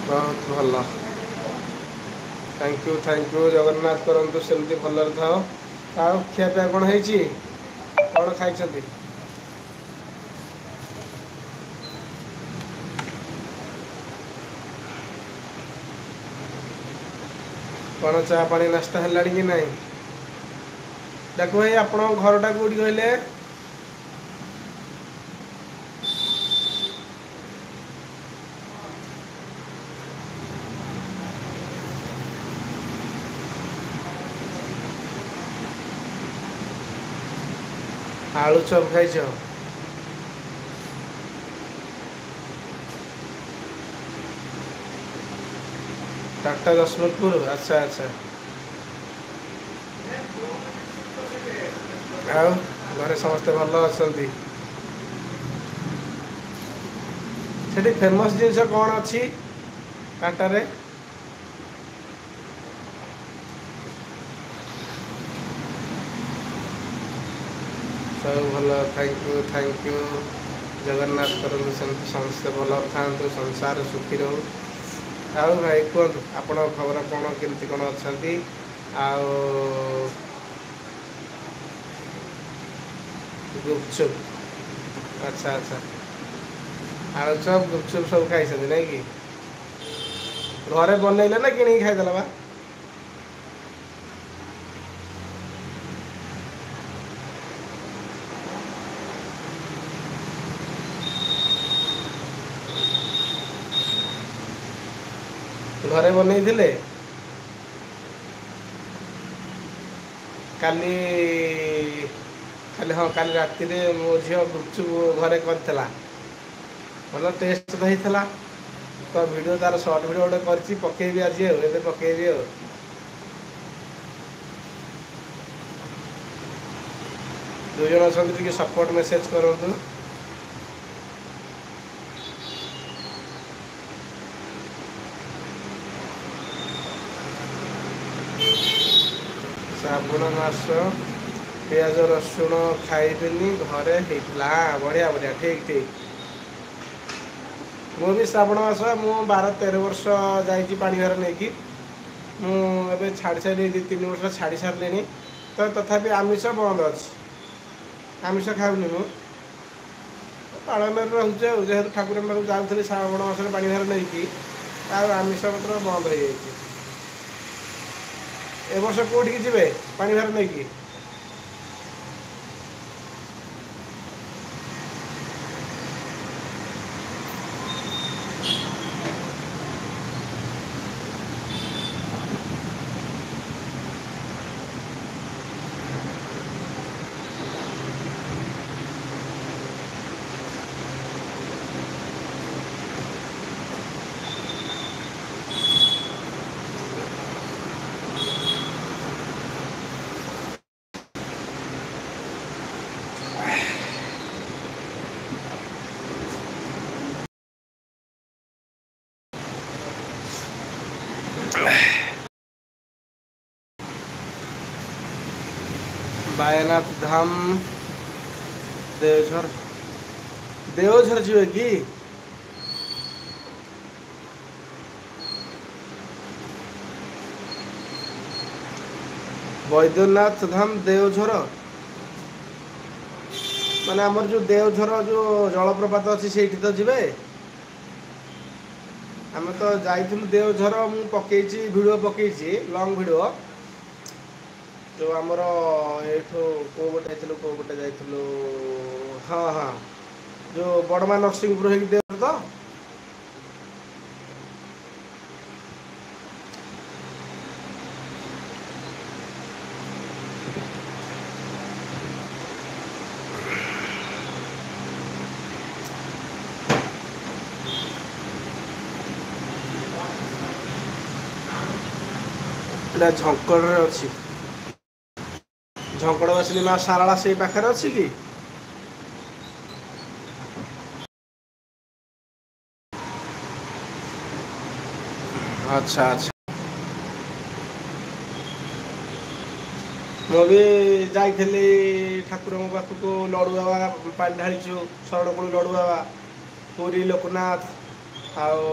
बहुत भल। Thank you Jagannath करंतु सेमती भलରେ ଥାଅ। ଆଉ ଖିଆପିଆ କଣ ହେଇଛି କଣ ଖାଇଛନ୍ତି? କଣ ଚା ପାଣି ନାସ୍ତା ହେଲାଣି କି ନାହିଁ? ଦେଖ ଭାଇ ଆପଣଙ୍କ ଘରଟା କୋଉଠି କହିଲେ? ଆଳୁ ଚପ୍ ଖାଇଛ? ଟାଟା ଜଶମତପୁର ଆଚ୍ଛା ଆଚ୍ଛା। ଆଉ ଘରେ ସମସ୍ତେ ଭଲ ଅଛନ୍ତି? ସେଠି ଫେମସ୍ ଜିନିଷ କଣ ଅଛି ଟାଟାରେ? ସବୁ ଭଲ ଥ୍ୟାଙ୍କ ୟୁ। ଜଗନ୍ନାଥ କରନ୍ତୁ ସେମିତି ସମସ୍ତେ ଭଲ ଥାଆନ୍ତୁ ସଂସାର ସୁଖୀ ରହୁ। ଆଉ ଭାଇ କୁହନ୍ତୁ ଆପଣଙ୍କ ଖବର କଣ କେମିତି କଣ ଅଛନ୍ତି? ଆଉ ଗୁପଚୁପ୍ ଆଚ୍ଛା ଆଚ୍ଛା। ଆଳୁଚପ୍ ଗୁପଚୁପ୍ ସବୁ ଖାଇଛନ୍ତି ନାଇଁ କି? ଘରେ ବନେଇଲେ ନା କିଣିକି ଖାଇଦେଲ ବା? ଘରେ ବନେଇଥିଲେ? କାଲି କାଲି ହଁ କାଲି ରାତିରେ ମୋ ଝିଅ ଗୁପଚୁପ୍ ଘରେ କରିଥିଲା। ଭଲ ଟେଷ୍ଟ ତ ହେଇଥିଲା। ତ ଭିଡ଼ିଓ ତାର ସର୍ଟ ଭିଡ଼ିଓ ଗୋଟେ କରିଛି ପକେଇବି ଆଜି ଆଉ ଏବେ ପକେଇବି ଆଉ। ଦୁଇ ଜଣ ଅଛନ୍ତି ଟିକେ ସପୋର୍ଟ ମେସେଜ୍ କରନ୍ତୁ। ଶ୍ରାବଣ ମାସ ପିଆଜ ରସୁଣ ଖାଇବିନି ଘରେ ହେଇଥିଲା ବଢ଼ିଆ ବଢ଼ିଆ ଠିକ୍ ଠିକ୍। ମୁଁ ବି ଶ୍ରାବଣ ମାସ ମୁଁ 12-13 ବର୍ଷ ଯାଇଛି ପାଣି ଭାର ନେଇକି। ମୁଁ ଏବେ ଛାଡ଼ି ସାରିଲି 2-3 ବର୍ଷ ଛାଡ଼ି ସାରିଲିଣି। ତ ତଥାପି ଆମିଷ ବନ୍ଦ ଅଛି। ଆମିଷ ଖାଉନି ମୁଁ ପାଳନରେ ରହୁଛି ଆଉ ଯେହେତୁ ଠାକୁରଙ୍କ ପାଖକୁ ଯାଉଥିଲି ଶ୍ରାବଣ ମାସରେ ପାଣି ଭାର ନେଇକି ଆଉ ଆମିଷ ପତ୍ର ବନ୍ଦ ହେଇଯାଇଛି। ଏ ବର୍ଷ କେଉଁଠିକି ଯିବେ ପାଣି ଭାର ନେଇକି? ବାୟନାଥ ଧାମ ଦେଓଝର ଦେଓଝର ଯିବେ କି? ବୈଦ୍ୟନାଥ ଧାମ ଦେଓଝର ମାନେ ଆମର ଯୋଉ ଦେଓଝର ଯୋଉ ଜଳପ୍ରପାତ ଅଛି ସେଇଠି ତ ଯିବେ? ଆମେ ତ ଯାଇଥିଲୁ ଦେଓଝର ମୁଁ ପକେଇଛି ଭିଡ଼ିଓ ପକେଇଛି ଲଙ୍ଗ୍ ଭିଡ଼ିଓ। ଯୋଉ ଆମର ଏଇଠୁ କୋଉ ପଟେ ଯାଇଥିଲୁ କୋଉ ପଟେ ଯାଇଥିଲୁ ହଁ ହଁ ଯୋଉ ବଡ଼ମା ନରସିଂହପୁର ହେଇକି ଦେଓଝର ତ? ଏଇଟା ଝଙ୍କଡ଼ରେ ଅଛି। ଝଙ୍କଡ଼ ବାସିନୀ ମା ସାରଳା ସେଇ ପାଖରେ ଅଛି କି? ଆଚ୍ଛା ଆଚ୍ଛା। ମୁଁ ବି ଯାଇଥିଲି ଠାକୁରଙ୍କ ପାଖକୁ ଲଡ଼ୁବାବା ପାଣି ଢାଳିଛୁ। ଶରଣକୂଳ ଲଡ଼ୁବାବା ପୁରୀ ଲୋକନାଥ ଆଉ